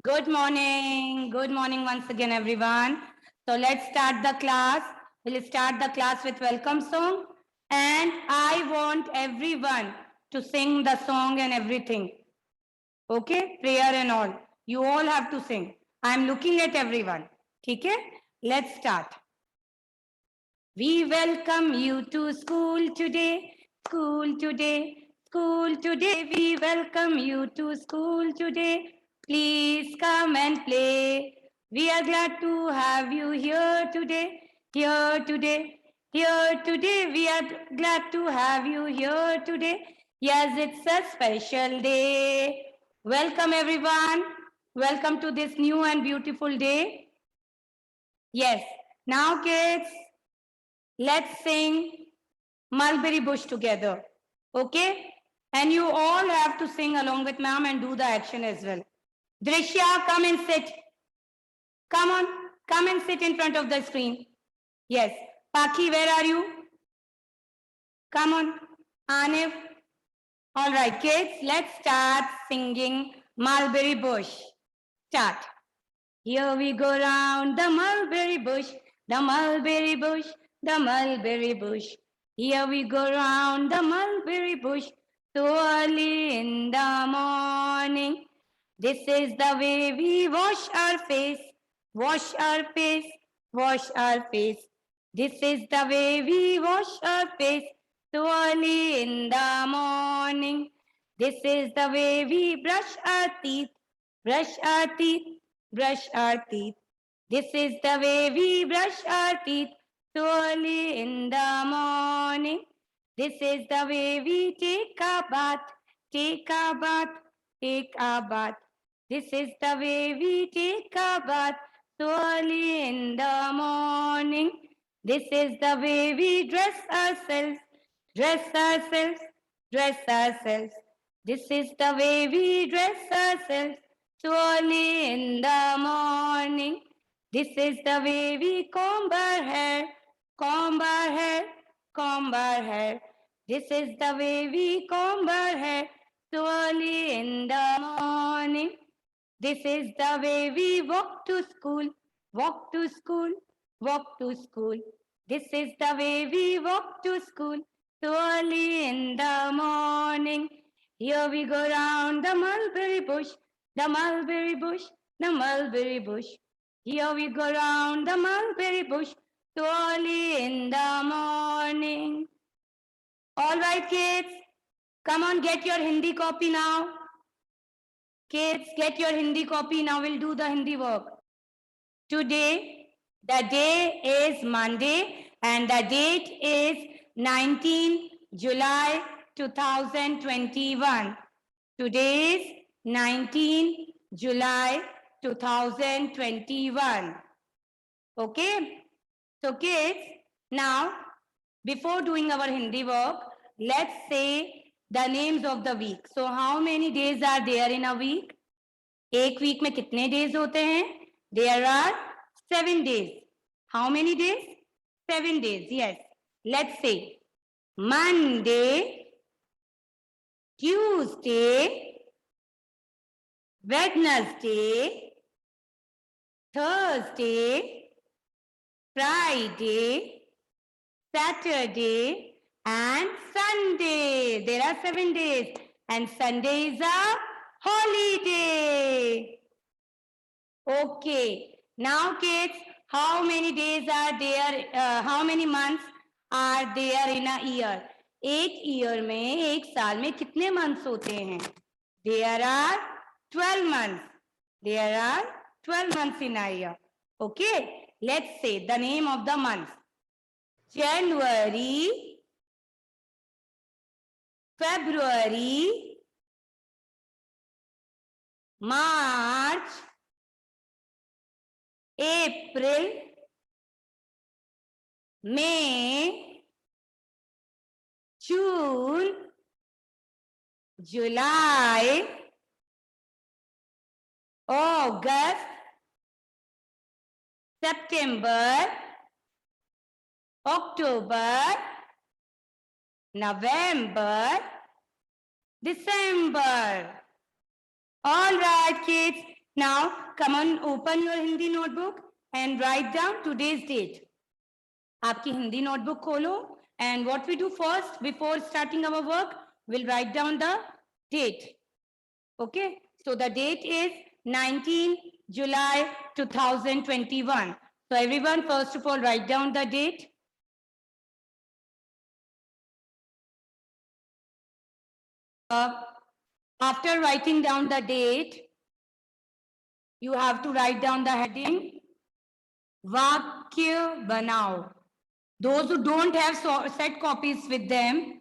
Good morning. Good morning once again, everyone. So let's start the class. We'll start the class with welcome song. And I want everyone to sing the song and everything. Okay? Prayer and all. You all have to sing. I'm looking at everyone. Okay? Let's start. We welcome you to school today. School today. School today. We welcome you to school today. Please come and play. We are glad to have you here today. Here today. Here today. We are glad to have you here today. Yes, it's a special day. Welcome, everyone. Welcome to this new and beautiful day. Yes. Now, kids, let's sing Mulberry Bush together. Okay? And you all have to sing along with ma'am and do the action as well. Drishya, come and sit. Come on, come and sit in front of the screen. Yes. Paki, where are you? Come on. Anif. All right, kids, let's start singing Mulberry Bush. Start. Here we go round the mulberry bush, the mulberry bush, the mulberry bush. Here we go round the mulberry bush, so early in the morning. This is the way we wash our face, wash our face, wash our face. This is the way we wash our face, so early in the morning. This is the way we brush our teeth, brush our teeth, brush our teeth. This is the way we brush our teeth so early in the morning. This is the way we take a bath, take a bath, take a bath. This is the way we take a bath so early in the morning. This is the way we dress ourselves, dress ourselves, dress ourselves. This is the way we dress ourselves so early in the morning. This is the way we comb our hair, comb our hair, comb our hair. This is the way we comb our hair so early in the morning. This is the way we walk to school, walk to school, walk to school. This is the way we walk to school so early in the morning. Here we go round the mulberry bush, the mulberry bush, the mulberry bush. Here we go round the mulberry bush so early in the morning. All right, kids, come on, get your Hindi copy now. Kids, get your Hindi copy. Now we'll do the Hindi work. Today, the day is Monday and the date is 19 July 2021. Today is 19 July 2021. Okay? So kids, now before doing our Hindi work, let's say the names of the week. So how many days are there in a week? एक week में कितने days होते हैं? There are 7 days. How many days? 7 days. Yes. Let's say Monday, Tuesday, Wednesday, Thursday, Friday, Saturday, and Sunday. There are 7 days. And Sunday is a holiday. Okay. Now, kids, how many days are there? How many months are there in a year? एक year में, एक साल में कितने months होते हैं? There are 12 months. There are 12 months in a year. Okay. Let's say the name of the months. January, February, March, April, May, June, July, August, September, October, November, December. All right, kids, Now, come on, open your Hindi notebook and write down today's date. आपकी Hindi notebook खोलो, and what we do first before starting our work, we'll write down the date. Okay, so the date is 19 July 2021. So everyone, first of all, write down the date. After writing down the date, you have to write down the heading. Vakya banao. Those who don't have set copies with them,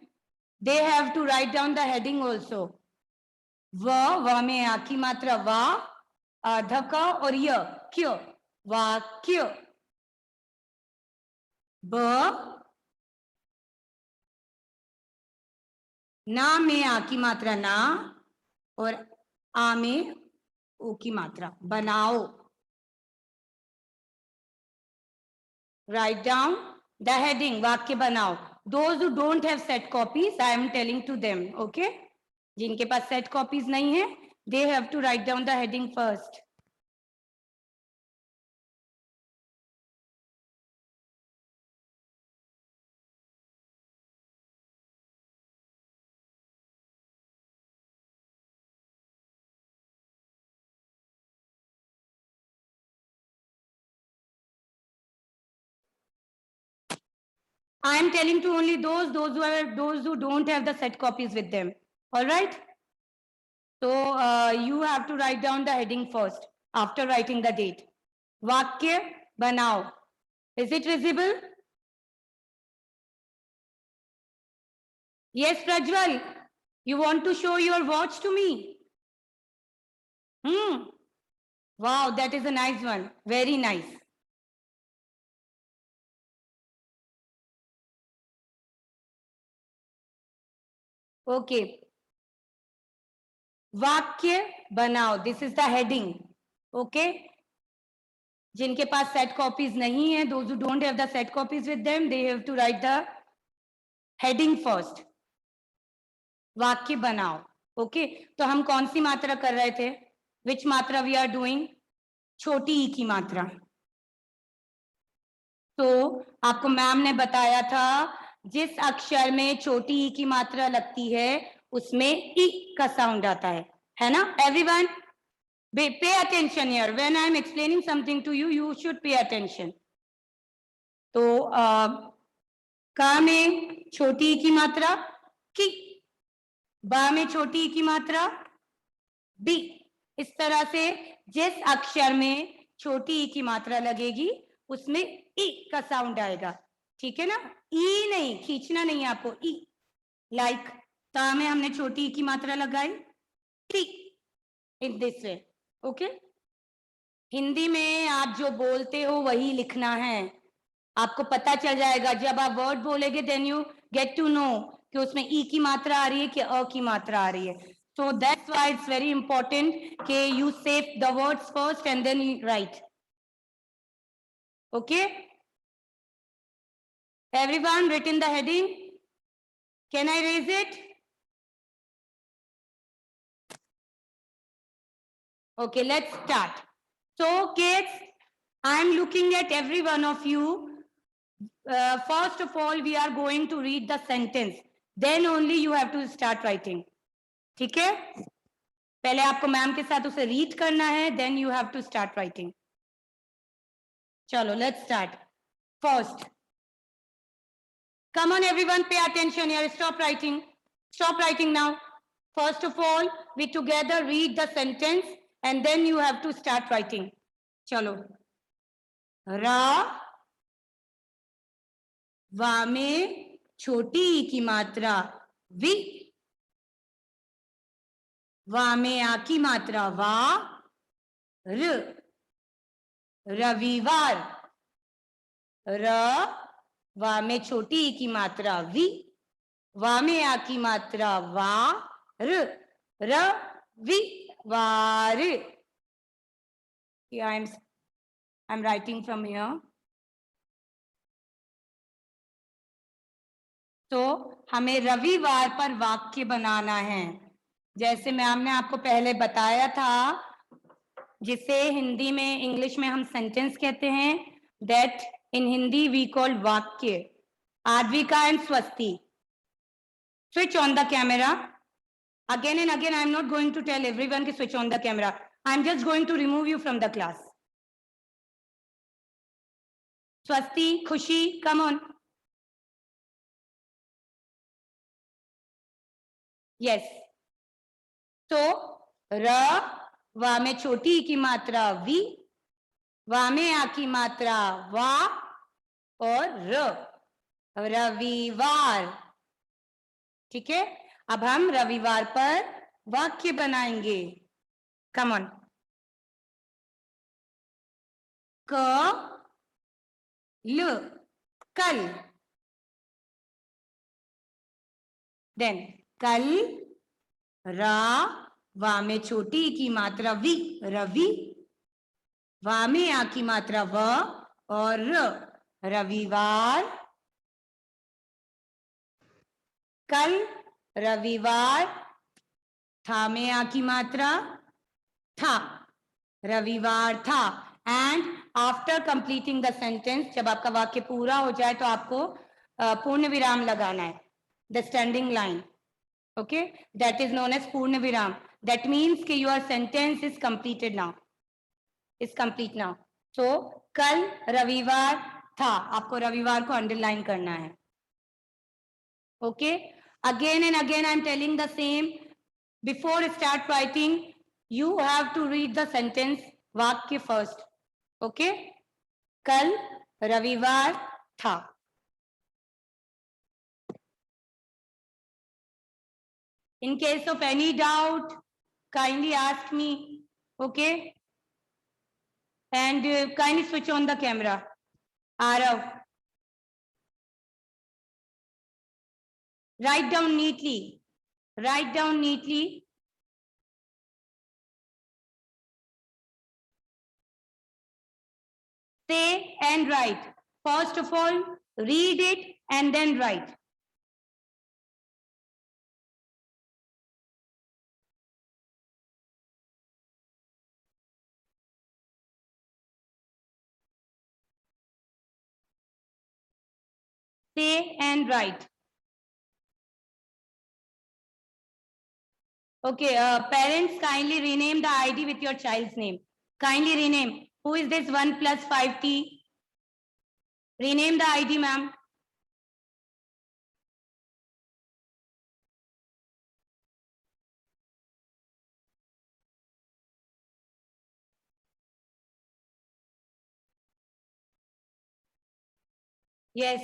they have to write down the heading also. Va में आ की मात्रा va, आधा का और य क्य, वाक्य. ब ना में आ की मात्रा ना और आ में ओ की मात्रा बनाओ. Write down the heading वाक्य बनाओ. Those who don't have set copies, I am telling to them, okay? जिनके पास set copies नहीं है, they have to write down the heading first. I am telling to only those who don't have the set copies with them. All right. So you have to write down the heading first after writing the date. Vakya banao. Is it visible? Yes, Prajwal. You want to show your watch to me? Wow, that is a nice one. Very nice. Okay. वाक्य बनाओ. This is the heading. Okay. जिनके पास set copies नहीं है, those who don't have the set copies with them, they have to write the heading first. वाक्य बनाओ. Okay. तो हम कौन सी मात्रा कर रहे थे? Which मात्रा we are doing? छोटी ई की मात्रा. तो आपको मैम ने बताया था जिस अक्षर में छोटी ई की मात्रा लगती है उसमें ई का साउंड आता है ना? Everyone pay attention here. When I am explaining something to you, you should pay attention. तो का में छोटी ई की मात्रा की, बा में छोटी ई की मात्रा बी. इस तरह से जिस अक्षर में छोटी ई की मात्रा लगेगी उसमें ई का साउंड आएगा. ठीक है ना? ई नहीं, खींचना नहीं है आपको. ई लाइक ता में हमने छोटी ई की मात्रा लगाई T. In this way. Okay. Hindi में आप जो बोलते हो वही लिखना है. आपको पता चल जाएगा जब आप वर्ड बोलेंगे, then you get to know कि उसमें ई की मात्रा आ रही है कि अ की मात्रा आ रही है. So that's why it's very important that you save the words first and then you write. Okay? Everyone written the heading? Can I raise it? Okay, let's start. So kids, I am looking at every one of you. First of all, we are going to read the sentence. Then only you have to start writing. ठीक है? पहले आपको ma'am के साथ उसे read करना है, then you have to start writing. चलो, let's start. First, come on everyone, pay attention here. Stop writing. Stop writing now. First of all, we together read the sentence and then you have to start writing. चलो. रा वा में छोटी ई की मात्रा we, वा में आ की मात्रा वा, र रविवार. र वा में छोटी ई की मात्रा वी, वा में आ की मात्रा वा, र रविवार. Yeah, I'm writing from here. तो हमें रविवार पर वाक्य बनाना है. जैसे मैम ने आपको पहले बताया था जिसे हिंदी में, इंग्लिश में हम सेंटेंस कहते हैं, that in Hindi we call वाक्य. Advika and Swasti, switch on the camera. Again and again, I am not going to tell everyone to switch on the camera. I am just going to remove you from the class. Swasti, Khushi, come on. Yes. So, ra, वा में छोटी की मात्रा we, वा में आ की मात्रा वा और र, रविवार. ठीक है, अब हम रविवार पर वाक्य बनाएंगे. Come on. क ल, कल. देन कल, रा, वा में छोटी की मात्रा वी, रवि, वा में आ की मात्रा व और र, रविवार. कल रविवार, था में आ की मात्रा था, रविवार था. And after completing the sentence, जब आपका वाक्य पूरा हो जाए तो आपको पूर्ण विराम लगाना है, the standing line. Okay, that is known as पूर्ण विराम. दैट मीन्स कि your sentence is completed now, is complete now. So कल रविवार था, आपको रविवार को अंडरलाइन करना है. Okay, again and again I am telling the same. Before start writing, you have to read the sentence वाक्य first. Okay, कल रविवार था. In case of any doubt, kindly ask me. Okay, and kindly switch on the camera. Arav, write down neatly. Write down neatly. Say and write. First of all, read it and then write. Say and write. Okay, parents, kindly rename the ID with your child's name. Kindly rename. Who is this 1 plus 5t? Rename the ID, ma'am. Yes.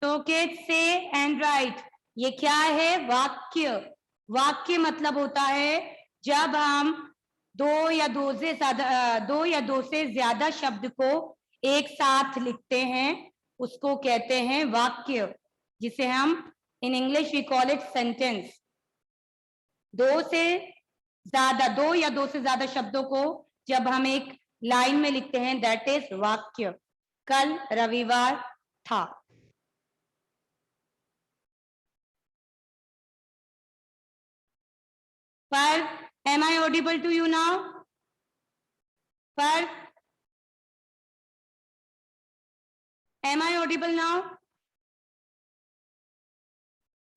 So kids, say and write. ये क्या है? वाक्य. वाक्य मतलब होता है जब हम दो या दो से ज्यादा शब्द को एक साथ लिखते हैं, उसको कहते हैं वाक्य, जिसे हम in English we call it sentence. दो या दो से ज्यादा शब्दों को जब हम एक लाइन में लिखते हैं, दैट इज वाक्य. कल रविवार था. पर am I audible to you now? पर am I audible now?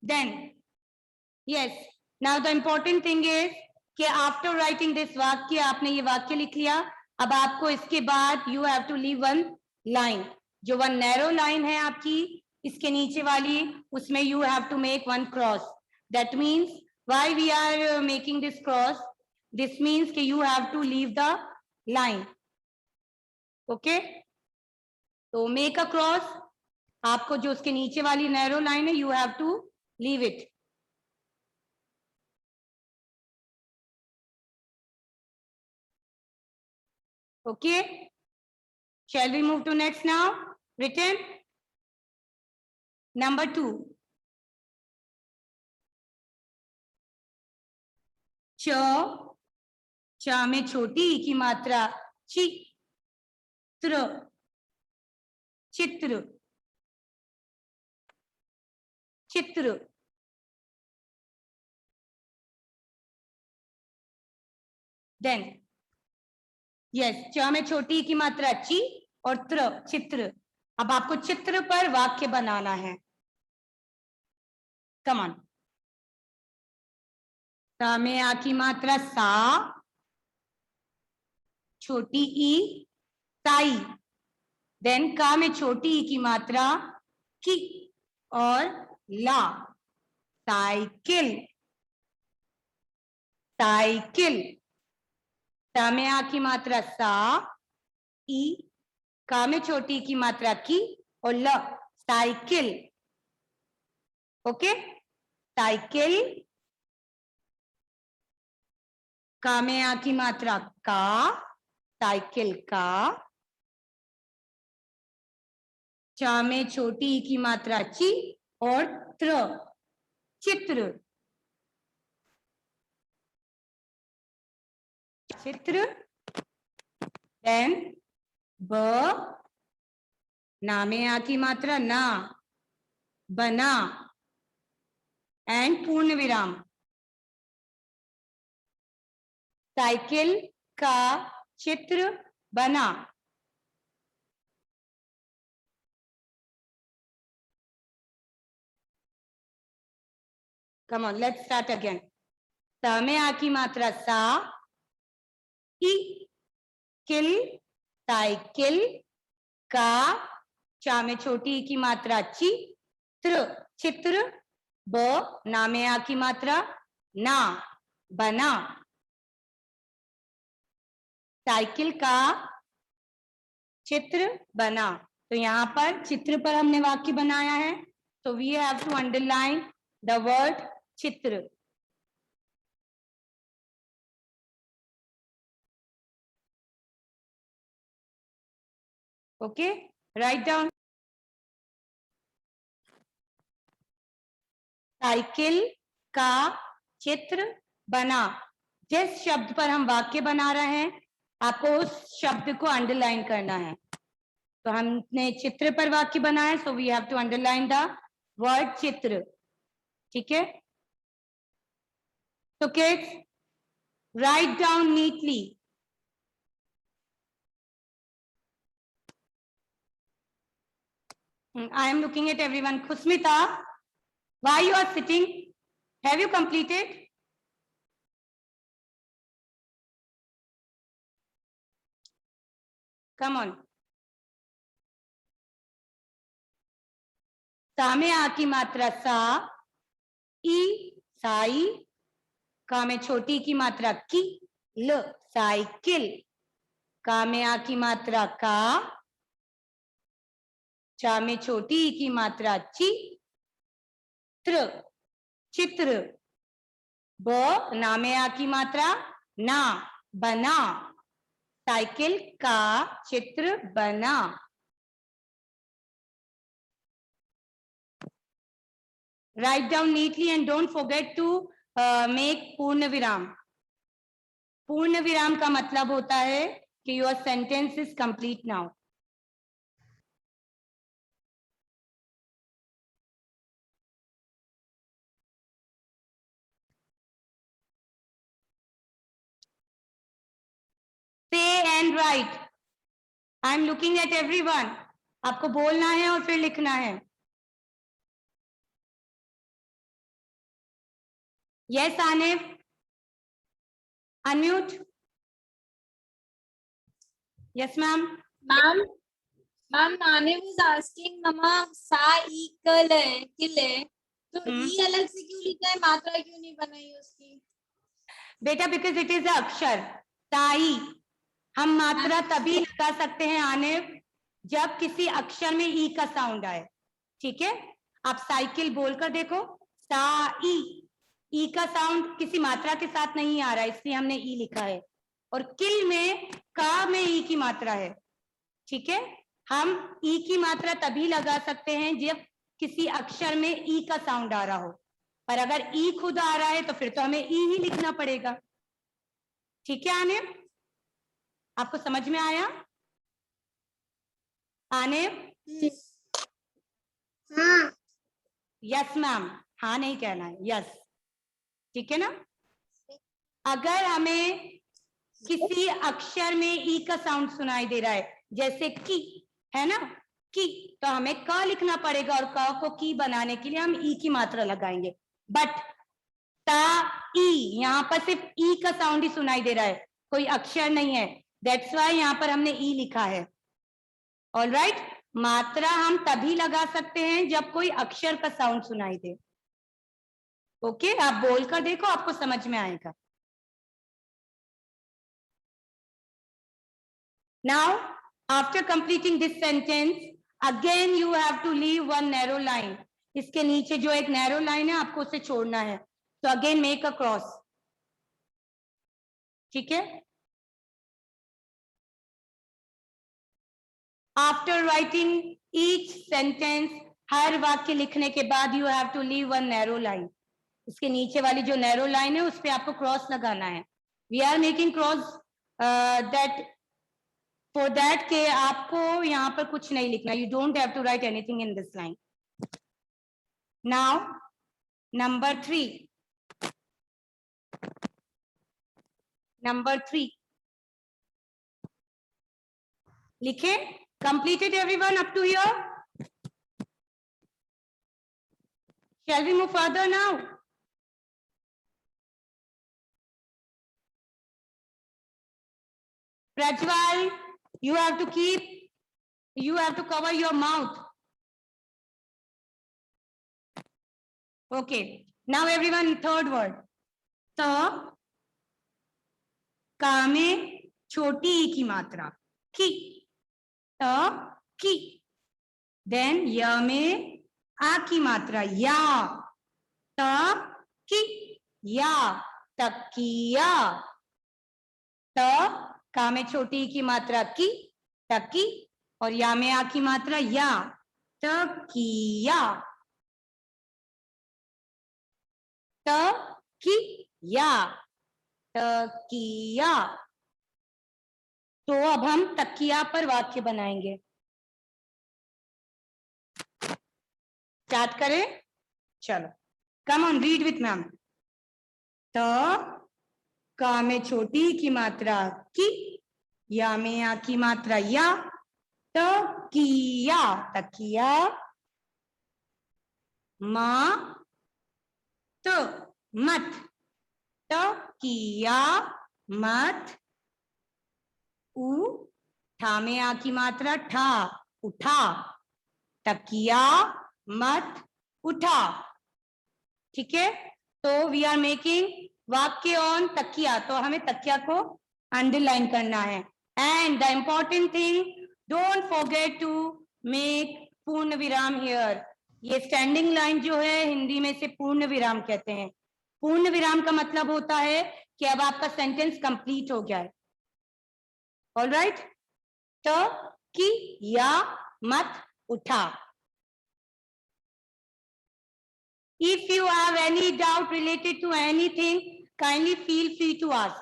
Then yes, now the important thing is कि after writing this वाक्य, आपने ये वाक्य लिख लिया. अब आपको इसके बाद you have to leave one line. जो one narrow line है आपकी, इसके नीचे वाली, उसमें you have to make one cross. That means why we are making this cross? This means कि you have to leave the line. Okay? तो make a cross. आपको जो उसके नीचे वाली narrow line है, you have to leave it. Okay, shall we move to next now? Written. Number 2. च में छोटी की मात्रा ची, चित्र, चित्र. Then यस, च में छोटी की मात्रा ची और त्र चित्र। अब आपको चित्र पर वाक्य बनाना है। Come on. सा में आ की मात्रा सा, छोटी ई साई। देन का में छोटी ई की मात्रा की और ला, साइकिल साइकिल। सा में आ की मात्रा सा, ई, का में छोटी की मात्रा की और ल, साइकिल। Okay, cycle. का में आ की मात्रा का, साइकिल का। चा में छोटी ई की मात्रा ची और त्र, चित्र चित्र। देन ब, ना में आ की मात्रा ना, बना। एंड पूर्ण विराम। साइकिल का चित्र बना। Come on, let's start again. सा में आ की मात्रा सा, ई, किल, साइकिल का। चा में छोटी की मात्रा ची, त्र, चित्र। ब, ना में आ की मात्रा ना, बना। साइकिल का चित्र बना। तो यहाँ पर चित्र पर हमने वाक्य बनाया है, तो we have to underline the word चित्र। Okay, write down. साइकिल का चित्र बना। जिस शब्द पर हम वाक्य बना रहे हैं, आपको उस शब्द को अंडरलाइन करना है। तो हमने चित्र पर वाक्य बनाया, so we have to underline the word चित्र। ठीक है, तो kids, write down neatly. I am looking at everyone. Kusmita, why you are sitting? Have you completed? Come on. सा में आ की मात्रा सा, ई, साई। का में छोटी की मात्रा की, ल, साइकिल। का में आ की मात्रा का। चा में छोटी ई की मात्रा ची, त्र, चित्र। ब, ना में आ की मात्रा ना, बना। साइकिल का चित्र बना। Write down neatly and don't forget to make पूर्ण विराम। पूर्ण विराम का मतलब होता है कि your sentence is complete now. Say and write. I am looking at everyone. आपको बोलना है और फिर लिखना है। Yes, Anif. Unmute. Yes, ma'am. Ma'am, Nane was asking, Mama, sa equal है, किल है, तो ई अलग से क्यों लिखा है, मात्रा क्यों नहीं बनाई उसकी? बेटा, because it is a अक्षर, ताई। हम मात्रा तभी लगा सकते हैं आनिफ, जब किसी अक्षर में ई का साउंड आए। ठीक है, आप साइकिल बोलकर देखो, साई। ई का साउंड किसी मात्रा के साथ नहीं आ रहा है, इसलिए हमने ई लिखा है। और किल में का में ई की मात्रा है। ठीक है, हम ई की मात्रा तभी लगा सकते हैं जब किसी अक्षर में ई का साउंड आ रहा हो, पर अगर ई खुद आ रहा है तो फिर तो हमें ई ही लिखना पड़ेगा। ठीक है आनिफ, आपको समझ में आया? आनिफ? हाँ। यस मैम, हाँ नहीं कहना है, यस। ठीक है ना? अगर हमें किसी अक्षर में ई का साउंड सुनाई दे रहा है, जैसे की, है ना, की, तो हमें क लिखना पड़ेगा और क को की बनाने के लिए हम ई की मात्रा लगाएंगे। बट ता ई, यहाँ पर सिर्फ ई का साउंड ही सुनाई दे रहा है, कोई अक्षर नहीं है, दैट्स वाई यहाँ पर हमने ई लिखा है। ऑल राइट, मात्रा हम तभी लगा सकते हैं जब कोई अक्षर का साउंड सुनाई दे। ओके, आप बोलकर देखो, आपको समझ में आएगा। Now, after completing this sentence, again you have to leave one narrow line. इसके नीचे जो एक narrow line है, आपको उसे छोड़ना है. So again make a cross. ठीक है? After writing each sentence, हर वाक्य लिखने के बाद you have to leave one narrow line. इसके नीचे वाली जो narrow line है, उस पे आपको cross लगाना है. We are making cross that for that के आपको यहाँ पर कुछ नहीं लिखना. You don't have to write anything in this line. Now, number 3. Number 3. लिखे? Completed everyone up to here? Shall we move further now? Prajwal, you have to cover your mouth. Okay. Now everyone, third word. तो का में छोटी ई की मात्रा की, तो की. Then या में आ की मात्रा या, तो की, या, तकिया. तो का में छोटी ई की मात्रा की, तकी, और या में आ की मात्रा या, तकिया. तकिया, तकिया. तो अब हम तकिया पर वाक्य बनाएंगे. स्टार्ट करें? चलो, come on, read with ma'am. तो का में छोटी की मात्रा की, या में आ की मात्रा या, तकिया, तकिया. माँ तो मत, तकिया मत. उ, ठा में आ की मात्रा ठा, उठा, तकिया मत उठा. ठीक है? तो वी आर मेकिंग वाक्य ऑन तकिया, तो हमें तकिया को अंडरलाइन करना है. And the important thing, don't forget to make पूर्ण विराम हियर. ये स्टैंडिंग लाइन जो है, हिंदी में से पूर्ण विराम कहते हैं. पूर्ण विराम का मतलब होता है कि अब आपका सेंटेंस कंप्लीट हो गया है. ऑल राइट, तो कि या मत उठा. If you have any doubt related to anything, kindly feel free to ask.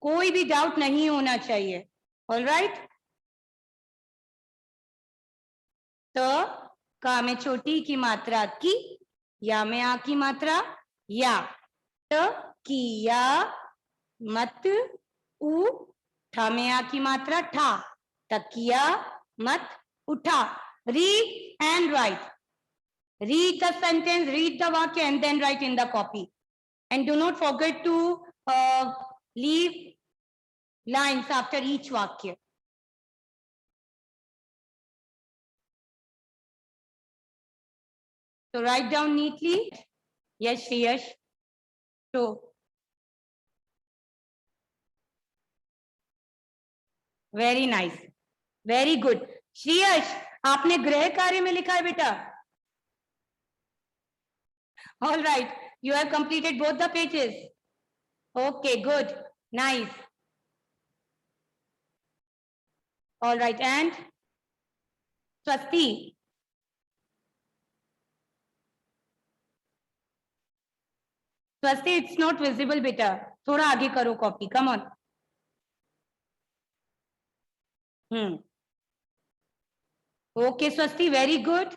कोई भी डाउट नहीं होना चाहिए. All right? तो का में छोटी की मात्रा की, या में आ की मात्रा या, तो किया मत उ, ठा में आ की मात्रा ठा, तकिया मत उठा. Read and write. Read the sentence, read the vakya, and then write in the copy. And do not forget to leave lines after each vakya. So write down neatly. Yes, Shreyash. So very nice, very good. Shreyash, आपने गृह कार्य में लिखा है बेटा? All right, you have completed both the pages. Okay, good, nice. All right, and Swasti. Swasti, it's not visible बेटा. थोड़ा आगे करो copy. Come on. Okay, Swasti, very good.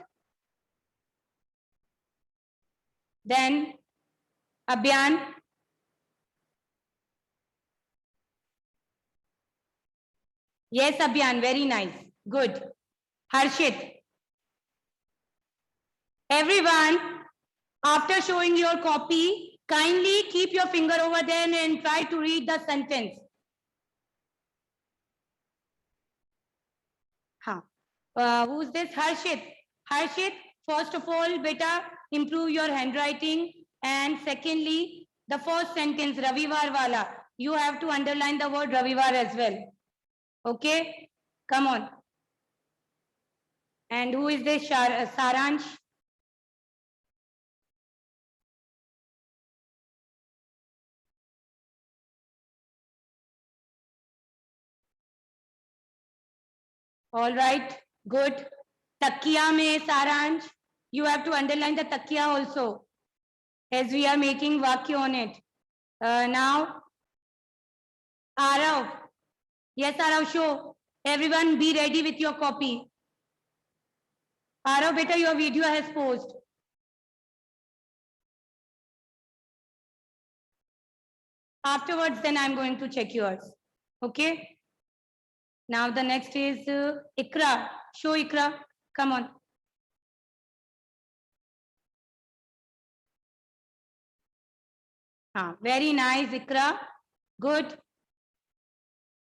Then Abhyan, Yes, Abhyan, very nice. Good. Harshit. Everyone, after showing your copy, kindly keep your finger over there and try to read the sentence. Huh. Who's this? Harshit. Harshit, first of all, beta, improve your handwriting. And secondly, the first sentence, Ravivar wala, you have to underline the word Ravivar as well. Okay? Come on. And who is this? Saransh? All right, good. Takiya mein Saransh, you have to underline the takiya also, as we are making vakya on it. Now, Arav. Yes, Arav, show. Everyone be ready with your copy. Arav, beta, your video has posed. Afterwards, then I'm going to check yours. Okay. Now the next is Ikra. Show Ikra. Come on. Very nice, Ikra. Good.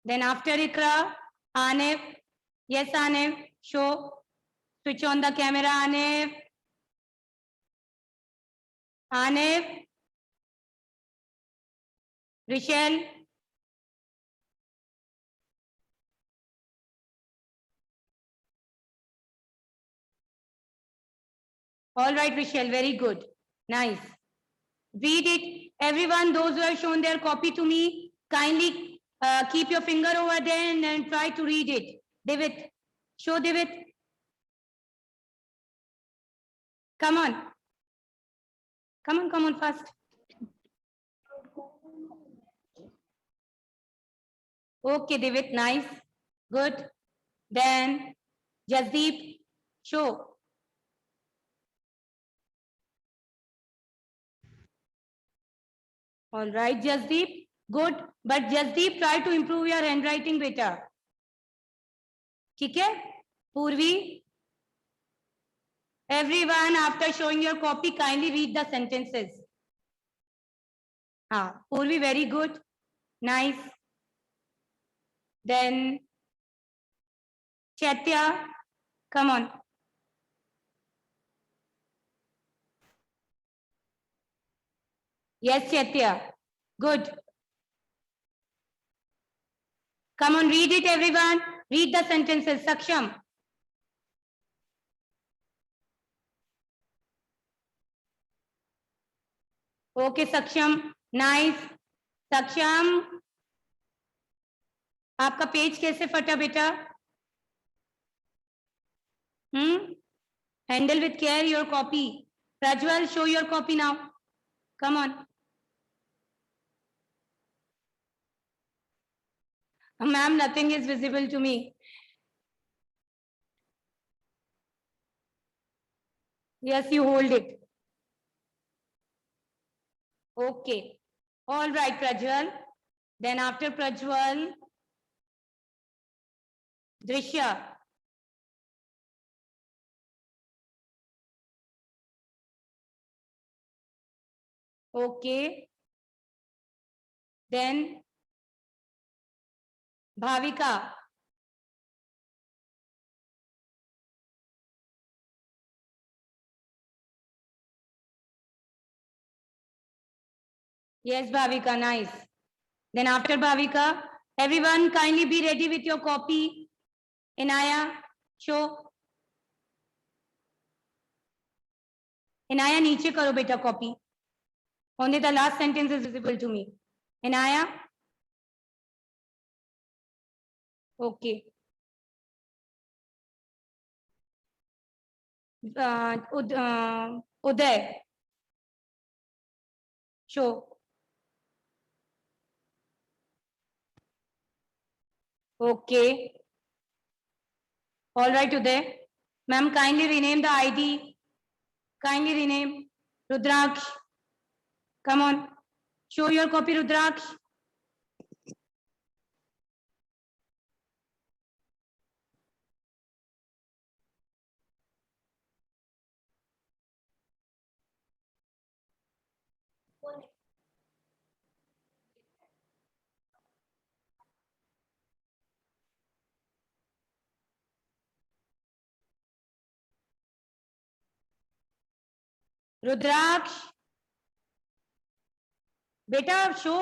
Then after Ikra, Anif. Yes, Anif. Show. Switch on the camera, Anif. Anif. Rishel. All right, Rishel. Very good. Nice. Read it. Everyone, those who have shown their copy to me, kindly keep your finger over there and try to read it. David. Show David. Come on. Come on fast. Okay, David, nice. Good. Then Jasdeep, show. All right, Jasdeep. Good. But Jasdeep, try to improve your handwriting, beta. ठीक है? Purvi. Everyone, after showing your copy, kindly read the sentences. Purvi, very good. Nice. Then Chaitya, come on. Yes, Chaitya. Good. Come on, read it, everyone. Read the sentences. Saksham. Okay, Saksham. Nice. Saksham. आपका page कैसे फटा बेटा? Handle with care your copy. Prajwal, show your copy now. Come on. Ma'am, nothing is visible to me. Yes, you hold it. Okay. All right, Prajwal. Then after Prajwal, Drishya. Okay. Then Bhavika. Yes, Bhavika, nice. Then after Bhavika, everyone kindly be ready with your copy. Inaya, show. Inaya, नीचे करो बेटा copy. Only the last sentence is visible to me. Inaya? Okay. Uday. Show. Okay. All right, Uday. Ma'am, kindly rename the ID. Kindly rename Rudraksh. Come on. Show your copy, Rudraksh. रुद्राक्ष, बेटा show.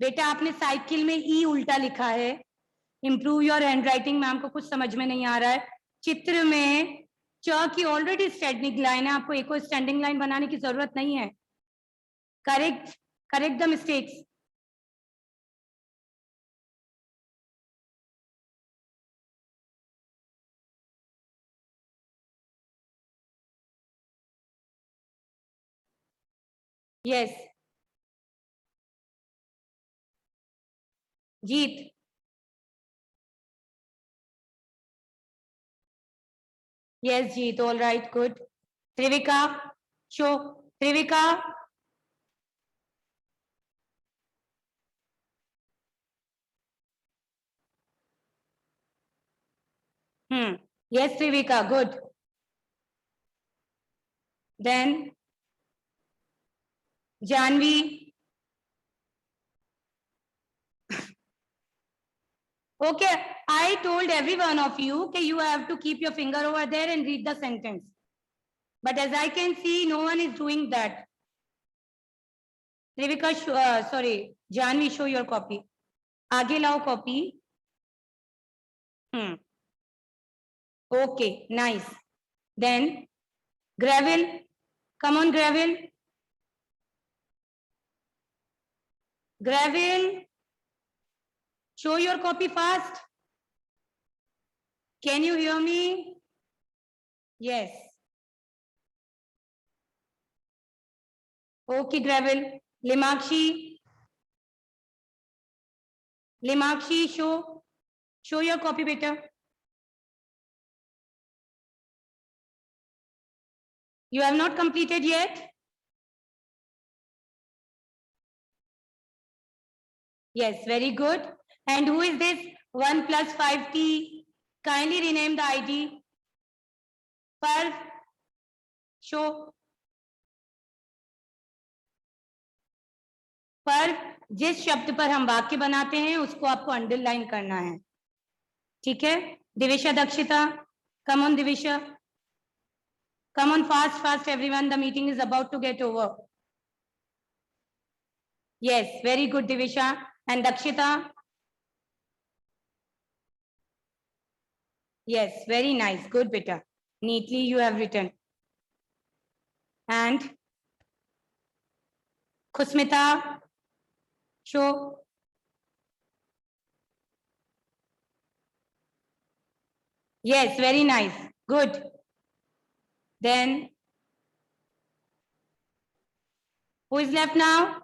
बेटा आपने cycle में ई उल्टा लिखा है। Improve your hand writing. Ma'am को कुछ समझ में नहीं आ रहा है। चित्र में च की ऑलरेडी स्टैंडिंग लाइन है, आपको एक और स्टैंडिंग लाइन बनाने की जरूरत नहीं है। Correct, correct the mistakes. Yes Jeet. Yes Jeet, all right, good. Trivika show. Trivika, yes Trivika, good. Then Janvi. Okay, I told every one of you that you have to keep your finger over there and read the sentence, but as I can see no one is doing that. Trivika, sorry Janvi, show your copy. आगे लाओ copy. Okay, nice. Then Gravel, come on Gravel. Gravel, show your copy fast. Can you hear me? Yes. Okay Gravel. Limakshi. Limakshi, show your copy beta. You have not completed yet? Yes, very good. And who is this 1 plus 5t? Kindly rename the ID. Parv, show. पर्व, जिस शब्द पर हम वाक्य बनाते हैं उसको आपको अंडरलाइन करना है, ठीक है? Divisha, Dakshita, come on Divisha, come on fast fast everyone, the meeting is about to get over. Yes, very good Divisha. And Dakshita. Yes, very nice, good beta, neatly you have written. And Khusmita, show. Yes, very nice, good. Then who is left now?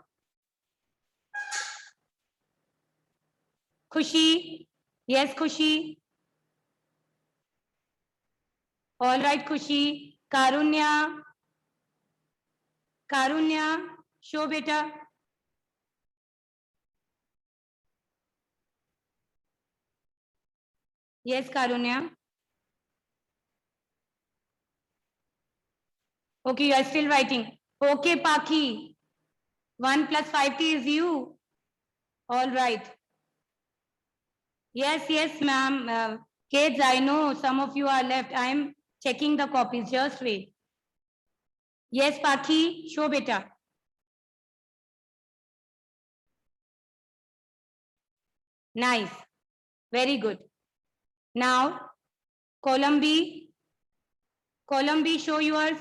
Khushi. Yes, Khushi. All right, Khushi. Karunya. Karunya, show beta. Yes, Karunya. Okay, you are still writing. Okay, Paki. 1 plus 5t is you. All right. Yes, yes, ma'am. Kids, I know some of you are left. I am checking the copies. Just wait. Yes, Paki, show beta. Nice. Very good. Now, column B. Column B, show yours.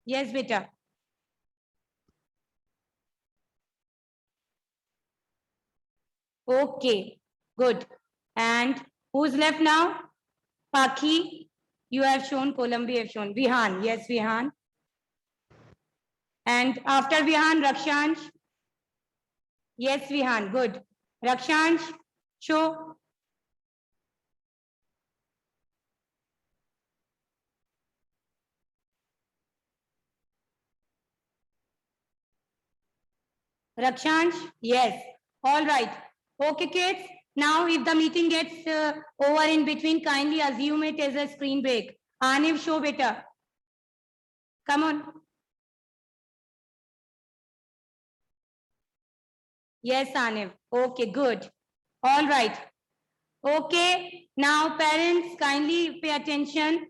Yes, beta. Okay, good. And who's left now? Paki, you have shown, column B have shown. Vihan, yes, Vihan. And after Vihan, Rakshansh. Yes, Vihan, good. Rakshansh, show. Rakshansh, yes. All right. Okay, kids. Now, if the meeting gets over in between, kindly assume it as a screen break. Aniv, show beta. Come on. Yes, Aniv. Okay, good. All right. Okay, now parents kindly pay attention.